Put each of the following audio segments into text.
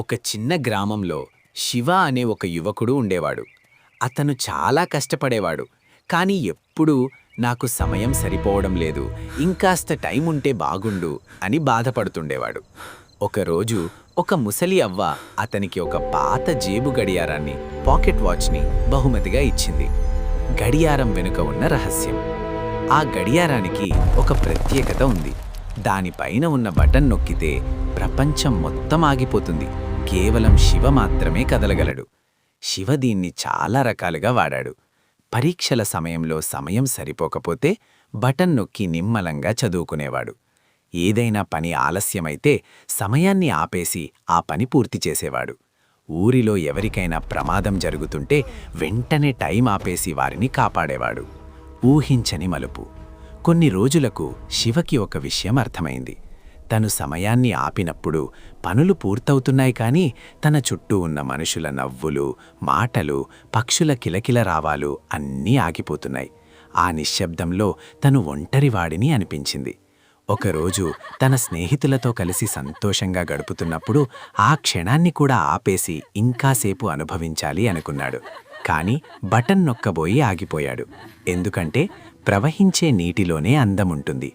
ఒక చిన్న గ్రామంలో శివ అనే ఒక యువకుడు ఉండేవాడు. అతను చాలా కష్టపడేవాడు. కానీ ఎప్పుడూ నాకు సమయం సరిపోవడం లేదు, ఇంకాస్త టైం ఉంటే బాగుండు అని బాధపడుతుండేవాడు. ఒకరోజు ఒక ముసలి అవ్వ అతనికి ఒక పాత జేబు గడియారాన్ని, పాకెట్ వాచ్ని బహుమతిగా ఇచ్చింది. గడియారం వెనుక ఉన్న రహస్యం. ఆ గడియారానికి ఒక ప్రత్యేకత ఉంది. దానిపైన ఉన్న బటన్ నొక్కితే ప్రపంచం మొత్తం ఆగిపోతుంది. కేవలం శివ మాత్రమే కదలగలడు. శివ దీన్ని చాలా రకాలుగా వాడాడు. పరీక్షల సమయంలో సమయం సరిపోకపోతే బటన్ నొక్కి నిమ్మలంగా చదువుకునేవాడు. ఏదైనా పని ఆలస్యమైతే సమయాన్ని ఆపేసి ఆ పని పూర్తి చేసేవాడు. ఊరిలో ఎవరికైనా ప్రమాదం జరుగుతుంటే వెంటనే టైం ఆపేసి వారిని కాపాడేవాడు. ఊహించని మలుపు. కొన్ని రోజులకు శివకి ఒక విషయం అర్థమైంది. తను సమయాన్ని ఆపినప్పుడు పనులు పూర్తవుతున్నాయి, కానీ తన చుట్టూ ఉన్న మనుషుల నవ్వులు, మాటలు, పక్షుల కిలకిల రావాలు అన్నీ ఆగిపోతున్నాయి. ఆ నిశ్శబ్దంలో తను ఒంటరివాడిని అనిపించింది. ఒకరోజు తన స్నేహితులతో కలిసి సంతోషంగా గడుపుతున్నప్పుడు ఆ క్షణాన్ని కూడా ఆపేసి ఇంకాసేపు అనుభవించాలి అనుకున్నాడు. కానీ బటన్ నొక్కబోయి ఆగిపోయాడు. ఎందుకంటే ప్రవహించే నీటిలోనే అందముంటుంది,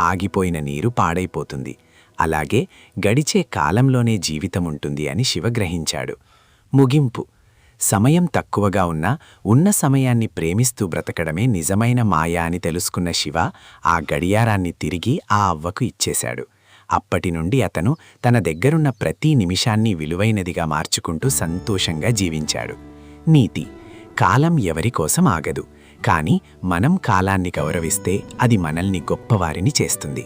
ఆగిపోయిన నీరు పాడైపోతుంది. అలాగే గడిచే కాలంలోనే జీవితముంటుంది అని శివ గ్రహించాడు. ముగింపు. సమయం తక్కువగా ఉన్నా ఉన్న సమయాన్ని ప్రేమిస్తూ బ్రతకడమే నిజమైన మాయ అని తెలుసుకున్న శివ ఆ గడియారాన్ని తిరిగి ఆ అవ్వకు ఇచ్చేశాడు. అప్పటినుండి అతను తన దగ్గరున్న ప్రతి నిమిషాన్ని విలువైనదిగా మార్చుకుంటూ సంతోషంగా జీవించాడు. నీతి. కాలం ఎవరి కోసం ఆగదు, కానీ మనం కాలాన్ని గౌరవిస్తే అది మనల్ని గొప్పవారిని చేస్తుంది.